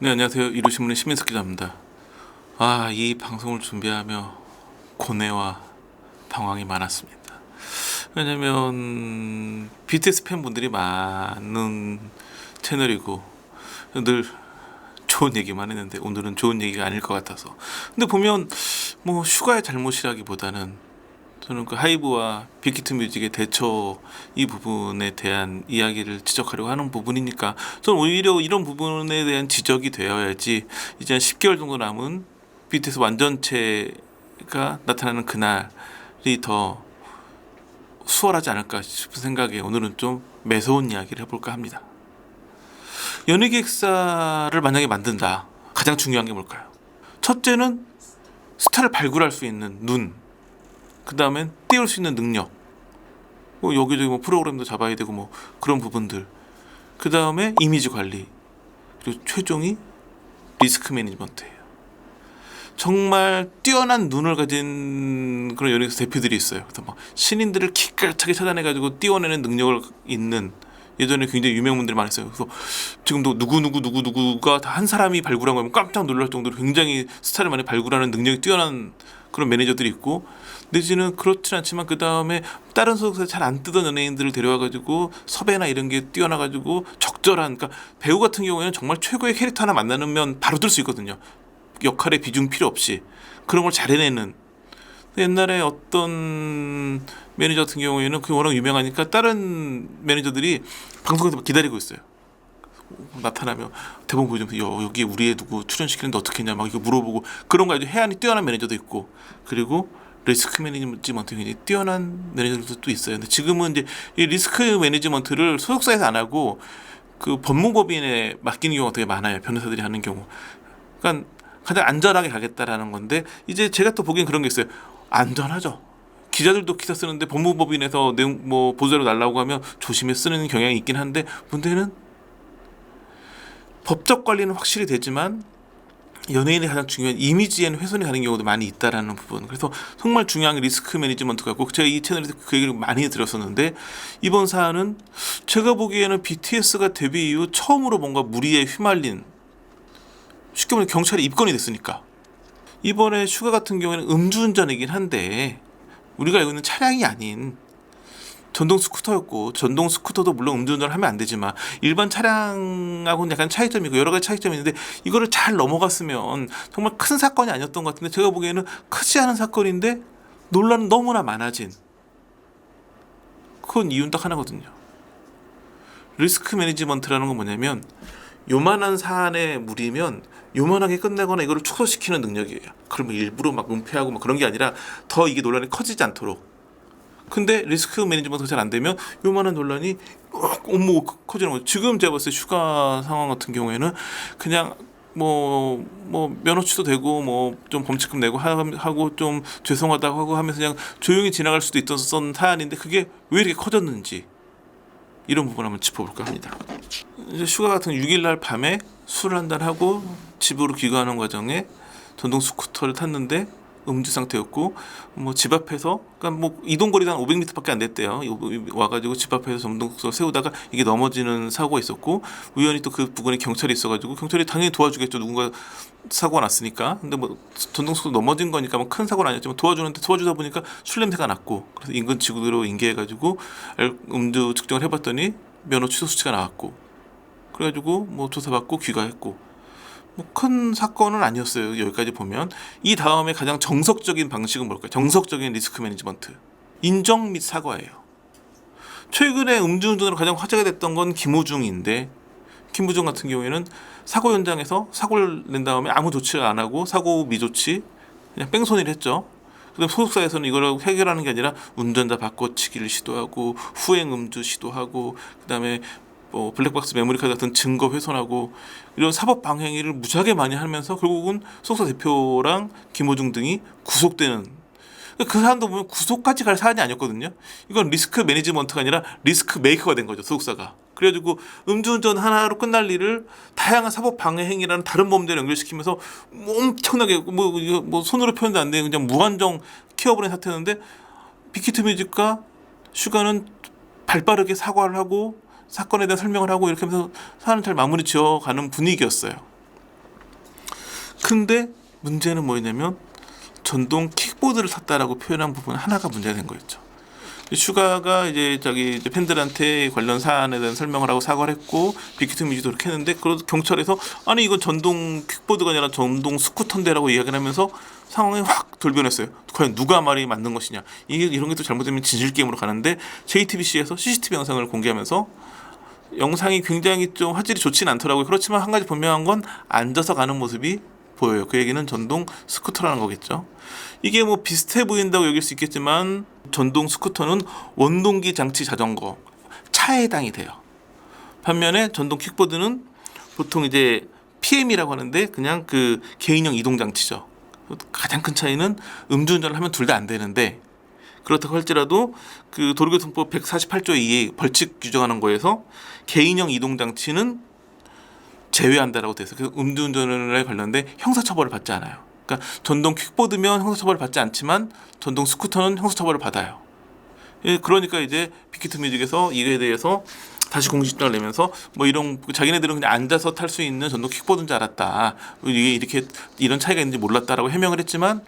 네, 안녕하세요. 이루신문의 시민석 기자입니다. 이 방송을 준비하며 고뇌와 방황이 많았습니다. 왜냐면 BTS 팬분들이 많은 채널이고 늘 좋은 얘기만 했는데 오늘은 좋은 얘기가 아닐 것 같아서. 근데 보면 뭐 슈가의 잘못이라기보다는 저는 그 하이브와 빅히트 뮤직의 대처 이 부분에 대한 이야기를 지적하려고 하는 부분이니까 저는 오히려 이런 부분에 대한 지적이 되어야지 이제 한 10개월 정도 남은 BTS 완전체가 나타나는 그날이 더 수월하지 않을까 싶은 생각에 오늘은 좀 매서운 이야기를 해볼까 합니다. 연예기획사를 만약에 만든다. 가장 중요한 게 뭘까요? 첫째는 스타를 발굴할 수 있는 눈, 그 다음엔 띄울 수 있는 능력, 뭐 여기저기 뭐 프로그램도 잡아야 되고 뭐 그런 부분들, 그 다음에 이미지 관리, 그리고 최종이 리스크 매니지먼트예요. 정말 뛰어난 눈을 가진 그런 연예계에서 대표들이 있어요. 그래서 막 신인들을 기깔차게 찾아내가지고 띄워내는 능력을 있는, 예전에 굉장히 유명한 분들이 많았어요. 그래서 지금도 누구가 다 한 사람이 발굴한 거면 깜짝 놀랄 정도로 굉장히 스타를 많이 발굴하는 능력이 뛰어난 그런 매니저들이 있고, 내지는 그렇진 않지만 그 다음에 다른 소속사에 잘 안 뜨던 연예인들을 데려와가지고 섭외나 이런 게 뛰어나가지고 적절한, 그러니까 배우 같은 경우에는 정말 최고의 캐릭터 하나 만나면 바로 뜰 수 있거든요. 역할의 비중 필요 없이 그런 걸 잘 해내는. 옛날에 어떤 매니저 같은 경우에는 그게 워낙 유명하니까 다른 매니저들이 방송에서 막 기다리고 있어요. 나타나면 대본 보여주면서 여기 우리의 누구 출연시키는데 어떻게 했냐 막 이거 물어보고, 그런 거 아주 해안이 뛰어난 매니저도 있고, 그리고 리스크 매니지먼트 굉장히 뛰어난 매니저들도 있어요. 근데 지금은 이제 이 리스크 매니지먼트를 소속사에서 안 하고 그 법무법인에 맡기는 경우가 되게 많아요. 변호사들이 하는 경우. 그러니까 가장 안전하게 가겠다라는 건데, 이제 제가 또 보기엔 그런 게 있어요. 안전하죠. 기자들도 기사 쓰는데 법무법인에서 내용 뭐 보도자료 날라오고 하면 조심해 쓰는 경향이 있긴 한데, 문제는 법적 관리는 확실히 되지만 연예인의 가장 중요한 이미지에는 훼손이 가는 경우도 많이 있다라는 부분. 그래서 정말 중요한 리스크 매니지먼트가 꼭, 제가 이 채널에서 그 얘기를 많이 드렸었는데, 이번 사안은 제가 보기에는 BTS가 데뷔 이후 처음으로 뭔가 무리에 휘말린, 쉽게 말해 경찰에 입건이 됐으니까. 이번에 슈가 같은 경우에는 음주운전이긴 한데 우리가 알고 있는 차량이 아닌 전동 스쿠터였고, 전동 스쿠터도 물론 음주운전을 하면 안 되지만 일반 차량하고는 약간 차이점이 있고 여러 가지 차이점이 있는데, 이거를 잘 넘어갔으면 정말 큰 사건이 아니었던 것 같은데, 제가 보기에는 크지 않은 사건인데 논란은 너무나 많아진, 그건 이유는 딱 하나거든요. 리스크 매니지먼트라는 건 뭐냐면, 요만한 사안에 무리면 요만하게 끝내거나 이거를 축소시키는 능력이에요. 그러면 일부러 막 은폐하고 막 그런 게 아니라 더 이게 논란이 커지지 않도록. 근데 리스크 매니지먼트가 잘 안 되면 요만한 논란이 커지는 거죠. 지금 제가 봤을 때 슈가 상황 같은 경우에는 그냥 뭐 면허 취소되고 뭐 좀 범칙금 내고 하고 좀 죄송하다고 하고 하면서 그냥 조용히 지나갈 수도 있었던 사안인데, 그게 왜 이렇게 커졌는지 이런 부분 한번 짚어볼까 합니다. 이제 슈가 같은 6일날 밤에 술을 한잔 하고 집으로 귀가하는 과정에 전동 스쿠터를 탔는데 음주 상태였고, 뭐 집 앞에서, 그러니까 뭐 이동 거리가 한 500m밖에 안 됐대요. 와가지고 집 앞에서 전동 스쿠터를 세우다가 이게 넘어지는 사고가 있었고, 우연히 또 그 부근에 경찰이 있어가지고 경찰이 당연히 도와주겠죠. 누군가 사고가 났으니까. 근데 뭐 전동 스쿠터 넘어진 거니까 뭐 큰 사고는 아니었지만 도와주다 보니까 술 냄새가 났고, 그래서 인근 지구대로 인계해가지고 음주 측정을 해봤더니 면허 취소 수치가 나왔고, 그래가지고 뭐 조사받고 귀가했고, 뭐 큰 사건은 아니었어요. 여기까지 보면. 이 다음에 가장 정석적인 방식은 뭘까요? 정석적인 리스크 매니지먼트, 인정 및 사과예요. 최근에 음주운전으로 가장 화제가 됐던 건 김우중인데, 김우중 같은 경우에는 사고 현장에서 사고를 낸 다음에 아무 조치를 안 하고 사고 미조치, 그냥 뺑소니를 했죠. 그다음 소속사에서는 이걸 해결하는 게 아니라 운전자 바꿔치기를 시도하고 후행 음주 시도하고, 그다음에 뭐 블랙박스 메모리카드 같은 증거 훼손하고, 이런 사법 방해를 무지하게 많이 하면서 결국은 소속사 대표랑 김호중 등이 구속되는, 그 사람도 보면 구속까지 갈 사안이 아니었거든요. 이건 리스크 매니지먼트가 아니라 리스크 메이커가 된 거죠, 소속사가. 그래가지고 음주운전 하나로 끝날 일을 다양한 사법 방해 행위라는 다른 범죄를 연결시키면서 뭐 엄청나게 뭐 손으로 표현도 안 되는 그냥 무한정 키워버린 사태였는데, 빅히트 뮤직과 슈가는 발빠르게 사과를 하고 사건에 대한 설명을 하고 이렇게 하면서 사안을 잘 마무리 지어가는 분위기였어요. 근데 문제는 뭐냐면 전동 킥보드를 샀다라고 표현한 부분 하나가 문제가 된 거였죠. 슈가가 이제 이제 팬들한테 관련 사안에 대한 설명을 하고 사과를 했고 빅히트 뮤직도 그렇게 했는데, 그래도 경찰에서 아니 이건 전동 킥보드가 아니라 전동 스쿠터인데라고 이야기를 하면서 상황이 확 돌변했어요. 과연 누가 말이 맞는 것이냐, 이게 이런 게 또 잘못되면 진실 게임으로 가는데, JTBC에서 CCTV 영상을 공개하면서 영상이 굉장히 좀 화질이 좋지는 않더라고요. 그렇지만 한 가지 분명한 건 앉아서 가는 모습이 보여요. 그 얘기는 전동 스쿠터라는 거겠죠. 이게 뭐 비슷해 보인다고 여길 수 있겠지만 전동 스쿠터는 원동기 장치 자전거, 차에 해당이 돼요. 반면에 전동 킥보드는 보통 이제 PM이라고 하는데 그냥 그 개인형 이동 장치죠. 가장 큰 차이는 음주운전을 하면 둘 다 안 되는데, 그렇다고 할지라도 그 도로교통법 148조 2에 벌칙 규정하는 거에서 개인형 이동 장치는 제외한다라고 돼 있어요. 그래서 음주운전에 관련된 형사처벌을 받지 않아요. 그러니까 전동 킥보드면 형사처벌을 받지 않지만 전동 스쿠터는 형사처벌을 받아요. 예, 그러니까 이제 빅히트 뮤직에서 이거에 대해서 다시 공식 입장을 내면서 뭐 이런, 자기네들은 그냥 앉아서 탈 수 있는 전동 킥보드인 줄 알았다, 이게 이렇게 이런 차이가 있는지 몰랐다라고 해명을 했지만,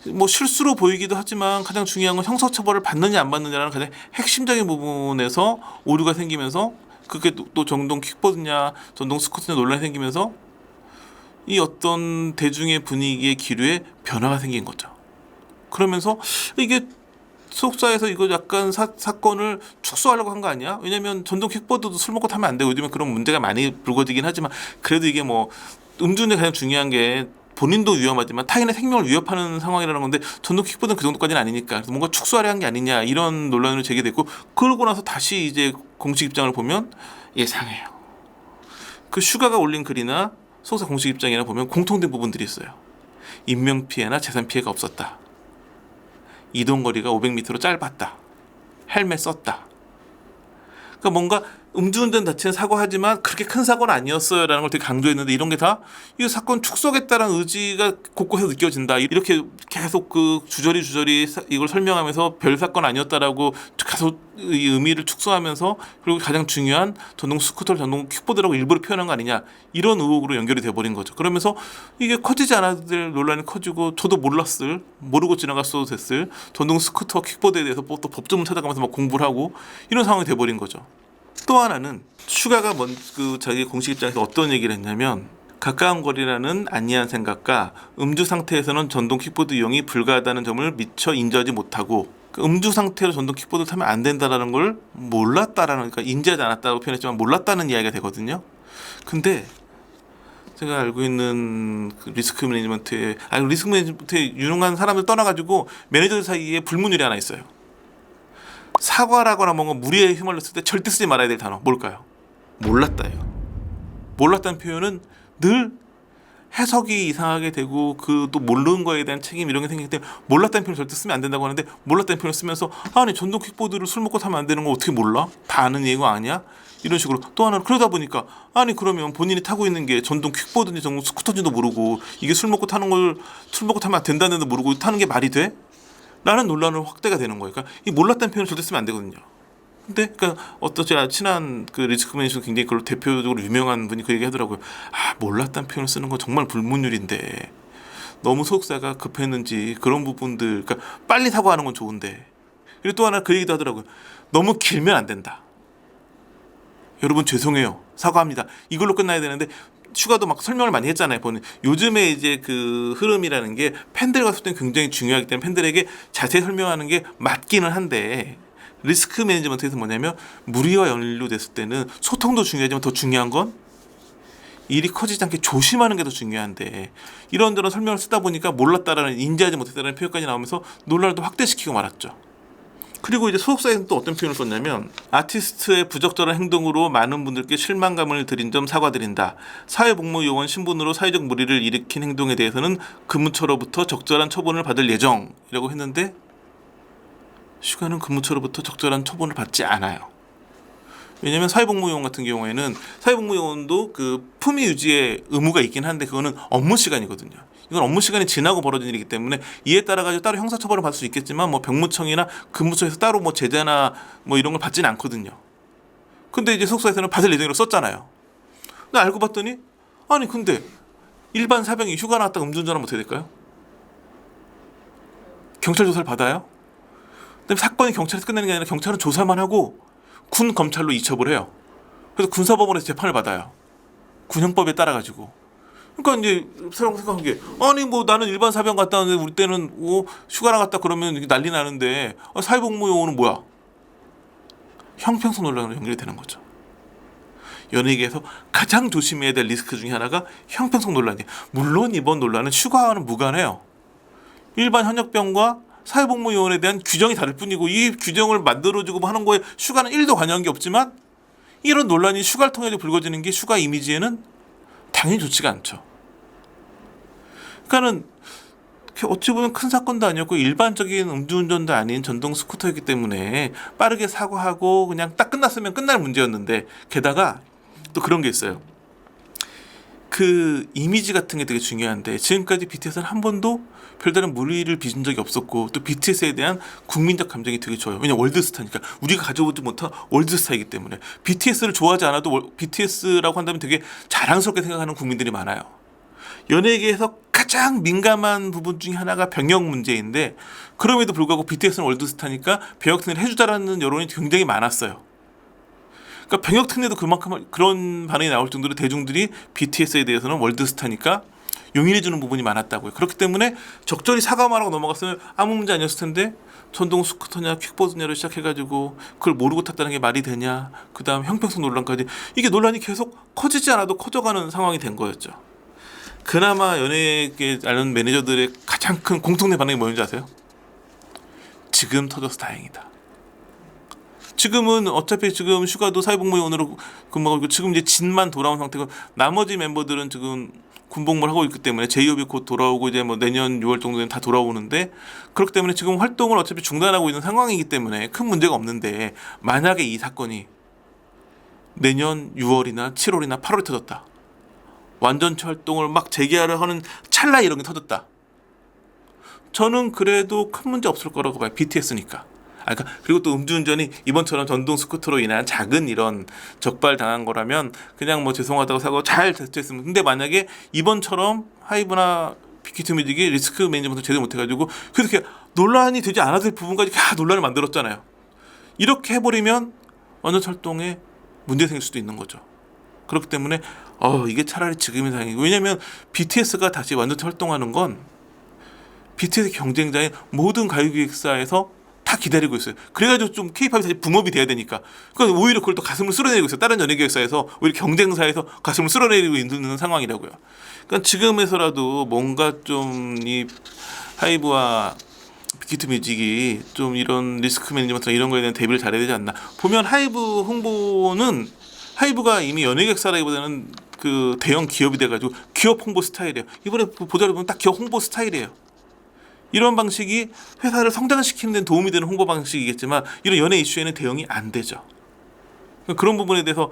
뭐 실수로 보이기도 하지만 가장 중요한 건 형사처벌을 받느냐 안 받느냐라는 가장 핵심적인 부분에서 오류가 생기면서, 그게 또 전동 킥보드냐 전동 스쿠터냐 논란이 생기면서 이 어떤 대중의 분위기의 기류에 변화가 생긴 거죠. 그러면서 이게 소속사에서 이거 약간 사건을 축소하려고 한 거 아니야? 왜냐면 전동 킥보드도 술 먹고 타면 안 되고 요즘에 그런 문제가 많이 불거지긴 하지만, 그래도 이게 뭐 음주운전이 가장 중요한 게 본인도 위험하지만 타인의 생명을 위협하는 상황이라는 건데, 전동 킥보드는 그 정도까지는 아니니까 그래서 뭔가 축소하려 한 게 아니냐, 이런 논란으로 제기됐고, 그러고 나서 다시 이제 공식 입장을 보면 예상해요. 그 슈가가 올린 글이나 소속사 공식 입장이나 보면 공통된 부분들이 있어요. 인명피해나 재산피해가 없었다. 이동거리가 500m로 짧았다. 헬멧 썼다. 그러니까 뭔가 음주운전 자체는 사고하지만 그렇게 큰 사고는 아니었어요라는 걸 되게 강조했는데, 이런 게 다 이 사건 축소하겠다는 의지가 곳곳에서 느껴진다. 이렇게 계속 그 주저리 이걸 설명하면서 별 사건 아니었다라고 계속 이 의미를 축소하면서, 그리고 가장 중요한 전동 스쿠터를 전동 킥보드라고 일부러 표현한 거 아니냐, 이런 의혹으로 연결이 돼버린 거죠. 그러면서 이게 커지지 않아도 될 논란이 커지고, 저도 모르고 지나갔어도 됐을 전동 스쿠터 킥보드에 대해서 또 법조문 찾아가면서 막 공부를 하고, 이런 상황이 돼버린 거죠. 또 하나는 슈가가 자기 공식 입장에서 어떤 얘기를 했냐면, 가까운 거리라는 안이한 생각과 음주 상태에서는 전동 킥보드 이용이 불가하다는 점을 미처 인지하지 못하고, 음주 상태로 전동 킥보드 타면 안 된다라는 걸 몰랐다라는, 그러니까 인지하지 않았다고 표현했지만 몰랐다는 이야기가 되거든요. 근데 제가 알고 있는 리스크 매니지먼트에 유능한 사람들 떠나가지고 매니저들 사이에 불문율이 하나 있어요. 사과라거나 뭔가 무리에 휘말렸을 때 절대 쓰지 말아야 될 단어 뭘까요? 몰랐다예요. 몰랐다는 표현은 늘 해석이 이상하게 되고, 그 또 모르는 거에 대한 책임 이런 게 생기기 때문에 몰랐다는 표현을 절대 쓰면 안 된다고 하는데, 몰랐다는 표현을 쓰면서 아니 전동 킥보드를 술 먹고 타면 안 되는 거 어떻게 몰라? 다 아는 얘기가 아니야? 이런 식으로. 또 하나는 그러다 보니까 아니 그러면 본인이 타고 있는 게 전동 킥보드인지 전동 스쿠터인지도 모르고, 이게 술 먹고 타면 안 된다는데도 모르고 타는 게 말이 돼? 라는 논란으로 확대가 되는 거예요. 그러니까 이 몰랐다는 표현을 절대 쓰면 안 되거든요. 근데 그러니까 어떤 제가 친한 그 리스크 매니저 굉장히 그걸 대표적으로 유명한 분이 그 얘기 하더라고요. 몰랐다는 표현을 쓰는 건 정말 불문율인데, 너무 소속사가 급했는지 그런 부분들, 그러니까 빨리 사과하는 건 좋은데. 그리고 또 하나 그 얘기도 하더라고요. 너무 길면 안 된다. 여러분 죄송해요. 사과합니다. 이걸로 끝나야 되는데, 슈가도 막 설명을 많이 했잖아요. 요즘에 이제 그 흐름이라는 게 팬들 갔을 땐 굉장히 중요하기 때문에 팬들에게 자세히 설명하는 게 맞기는 한데, 리스크 매니지먼트에서 뭐냐면 무리와 연루됐을 때는 소통도 중요하지만 더 중요한 건 일이 커지지 않게 조심하는 게 더 중요한데, 이런저런 설명을 쓰다 보니까 몰랐다라는, 인지하지 못했다는 표현까지 나오면서 논란을 또 확대시키고 말았죠. 그리고 이제 소속사에서는 또 어떤 표현을 썼냐면, 아티스트의 부적절한 행동으로 많은 분들께 실망감을 드린 점 사과드린다. 사회복무요원 신분으로 사회적 무리를 일으킨 행동에 대해서는 근무처로부터 적절한 처분을 받을 예정이라고 했는데, 슈가는 근무처로부터 적절한 처분을 받지 않아요. 왜냐면 사회복무요원 같은 경우에는 사회복무요원도 그 품위 유지의 의무가 있긴 한데, 그거는 업무 시간이거든요. 이건 업무 시간이 지나고 벌어진 일이기 때문에 이에 따라 가지고 따로 형사처벌을 받을 수 있겠지만, 뭐 병무청이나 근무처에서 따로 뭐 제재나 뭐 이런 걸 받지는 않거든요. 근데 이제 소속사에서는 받을 예정이라고 썼잖아요. 근데 알고 봤더니 아니 근데 일반 사병이 휴가 나왔다가 음주운전하면 어떻게 될까요? 경찰 조사를 받아요? 그다음에 사건이 경찰에서 끝내는 게 아니라 경찰은 조사만 하고 군 검찰로 이첩을 해요. 그래서 군사법원에서 재판을 받아요. 군형법에 따라 가지고. 그러니까 이제 사람 생각한 게 아니 뭐 나는 일반 사병 갔다 왔는데 우리 때는 휴가 나갔다 그러면 이게 난리 나는데 사회복무요원은 뭐야? 형평성 논란으로 연결이 되는 거죠. 연예계에서 가장 조심해야 될 리스크 중에 하나가 형평성 논란이에요. 물론 이번 논란은 휴가와는 무관해요. 일반 현역병과 사회복무요원에 대한 규정이 다를 뿐이고 이 규정을 만들어주고 하는 거에 휴가는 1도 관여한 게 없지만 이런 논란이 휴가를 통해 불거지는 게 휴가 이미지에는 당연히 좋지가 않죠. 그러니까는 어찌 보면 큰 사건도 아니었고 일반적인 음주운전도 아닌 전동 스쿠터였기 때문에 빠르게 사고하고 그냥 딱 끝났으면 끝날 문제였는데 게다가 또 그런 게 있어요. 그 이미지 같은 게 되게 중요한데 지금까지 BTS는 한 번도 별다른 무리를 빚은 적이 없었고 또 BTS에 대한 국민적 감정이 되게 좋아요. 왜냐면 월드스타니까 우리가 가져보지 못한 월드스타이기 때문에 BTS를 좋아하지 않아도 BTS라고 한다면 되게 자랑스럽게 생각하는 국민들이 많아요. 연예계에서 가장 민감한 부분 중에 하나가 병역 문제인데 그럼에도 불구하고 BTS는 월드스타니까 병역 특례를 해주자라는 여론이 굉장히 많았어요. 그러니까 병역 특례도 그만큼 그런 반응이 나올 정도로 대중들이 BTS에 대해서는 월드스타니까 용인해주는 부분이 많았다고요. 그렇기 때문에 적절히 사과만 하고 넘어갔으면 아무 문제 아니었을 텐데 전동 스쿠터냐 퀵보드냐를 시작해가지고 그걸 모르고 탔다는 게 말이 되냐, 그 다음 형평성 논란까지 이게 논란이 계속 커지지 않아도 커져가는 상황이 된 거였죠. 그나마 연예계 관련 매니저들의 가장 큰 공통된 반응이 뭐였는지 아세요? 지금 터져서 다행이다. 지금은 어차피 지금 휴가도 사회복무요원으로 근무하고 지금 이제 진만 돌아온 상태고 나머지 멤버들은 지금 군복무를 하고 있기 때문에 제이홉이 곧 돌아오고 이제 뭐 내년 6월 정도는 다 돌아오는데 그렇기 때문에 지금 활동을 어차피 중단하고 있는 상황이기 때문에 큰 문제가 없는데 만약에 이 사건이 내년 6월이나 7월이나 8월에 터졌다. 완전체 활동을 막 재개하려 하는 찰나에 이런 게 터졌다. 저는 그래도 큰 문제 없을 거라고 봐요. BTS니까. 그러니까 그리고 또 음주운전이 이번처럼 전동 스쿠터로 인한 작은 이런 적발당한 거라면 그냥 뭐 죄송하다고 사고 잘 대처했으면. 근데 만약에 이번처럼 하이브나 빅히트뮤직이 리스크 매니지먼트 제대로 못해가지고 그렇게 논란이 되지 않아도 될 부분까지 다 논란을 만들었잖아요. 이렇게 해버리면 완전 활동에 문제 생길 수도 있는 거죠. 그렇기 때문에 이게 차라리 지금이 다행이고 왜냐면 BTS가 다시 완전체 활동하는 건 BTS 경쟁자인 모든 가요기획사에서 다 기다리고 있어요. 그래가지고 좀 K-팝이 사실 붐업이 돼야 되니까. 그러니까 오히려 그걸 또 가슴을 쓸어내리고 있어요. 다른 연예기획사에서 오히려 경쟁사에서 가슴을 쓸어내리고 있는 상황이라고요. 그러니까 지금에서라도 뭔가 좀 이 하이브와 빅히트뮤직이 좀 이런 리스크 매니지먼트나 이런 거에 대한 대비를 잘해야 되지 않나. 보면 하이브 홍보는 하이브가 이미 연예객사라기보다는 그 대형 기업이 돼가지고 기업 홍보 스타일이에요. 이번에 보자를 보면 딱 기업 홍보 스타일이에요. 이런 방식이 회사를 성장시키는 데 도움이 되는 홍보 방식이겠지만 이런 연예 이슈에는 대응이 안 되죠. 그런 부분에 대해서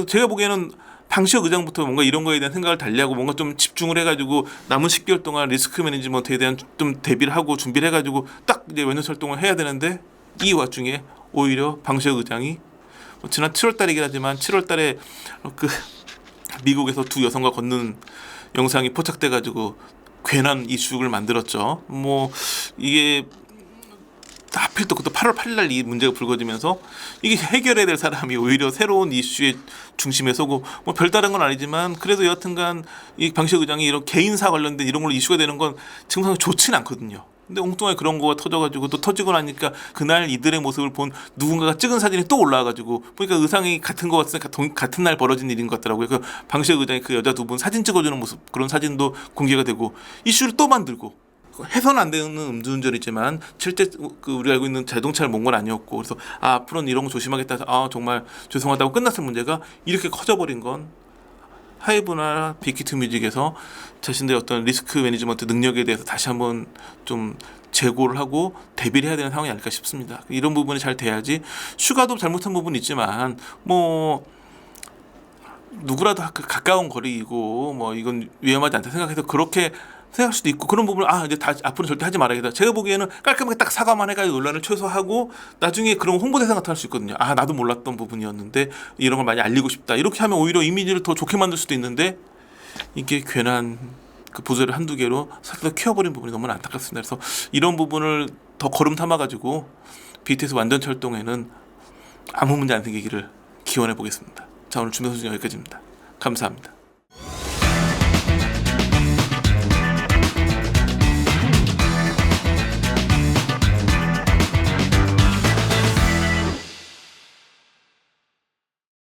제가 보기에는 방시혁 의장부터 뭔가 이런 거에 대한 생각을 달리하고 뭔가 좀 집중을 해가지고 남은 10개월 동안 리스크 매니지먼트에 대한 좀 대비를 하고 준비를 해가지고 딱 이제 연예 활동을 해야 되는데 이 와중에 오히려 방시혁 의장이 지난 7월달이긴 하지만 7월달에 그 미국에서 두 여성과 걷는 영상이 포착돼가지고 괜한 이슈를 만들었죠. 뭐 이게 하필 또 8월 8일날 이 문제가 불거지면서 이게 해결해야 될 사람이 오히려 새로운 이슈의 중심에 서고 뭐 별다른 건 아니지만 그래도 여하튼간 이 방시혁 의장이 이런 개인사 관련된 이런 걸로 이슈가 되는 건 지금 상황 좋지는 않거든요. 근데 엉뚱하게 그런 거가 터져가지고 또 터지고 나니까 그날 이들의 모습을 본 누군가가 찍은 사진이 또 올라와가지고 보니까 의상이 같은 거 같으니까 같은 날 벌어진 일인 것 같더라고요. 그 방시혁 의장이 그 여자 두 분 사진 찍어주는 모습 그런 사진도 공개가 되고 이슈를 또 만들고 해서는 안 되는 음주운전이지만 실제 그 우리가 알고 있는 자동차를 몬 건 아니었고 그래서 앞으로는 이런 거 조심하겠다 해서 정말 죄송하다고 끝났을 문제가 이렇게 커져버린 건 하이브나 빅히트뮤직에서 자신들의 어떤 리스크 매니지먼트 능력에 대해서 다시 한번 좀 재고를 하고 대비를 해야 되는 상황이 아닐까 싶습니다. 이런 부분이 잘 돼야지 휴가도 잘못한 부분이 있지만 뭐 누구라도 가까운 거리이고 뭐 이건 위험하지 않다 생각해서 그렇게 생각할 수도 있고 그런 부분을 이제 앞으로 절대 하지 말아야겠다. 제가 보기에는 깔끔하게 딱 사과만 해가지고 논란을 최소화하고 나중에 그런 홍보 대상 같은 할 수 있거든요. 나도 몰랐던 부분이었는데 이런 걸 많이 알리고 싶다. 이렇게 하면 오히려 이미지를 더 좋게 만들 수도 있는데 이게 괜한 그 부재를 한두 개로 살짝 키워버린 부분이 너무 안타깝습니다. 그래서 이런 부분을 더 거름 삼아가지고 BTS 완전 철동에는 아무 문제 안 생기기를 기원해 보겠습니다. 자, 오늘 준비 소식 여기까지입니다. 감사합니다.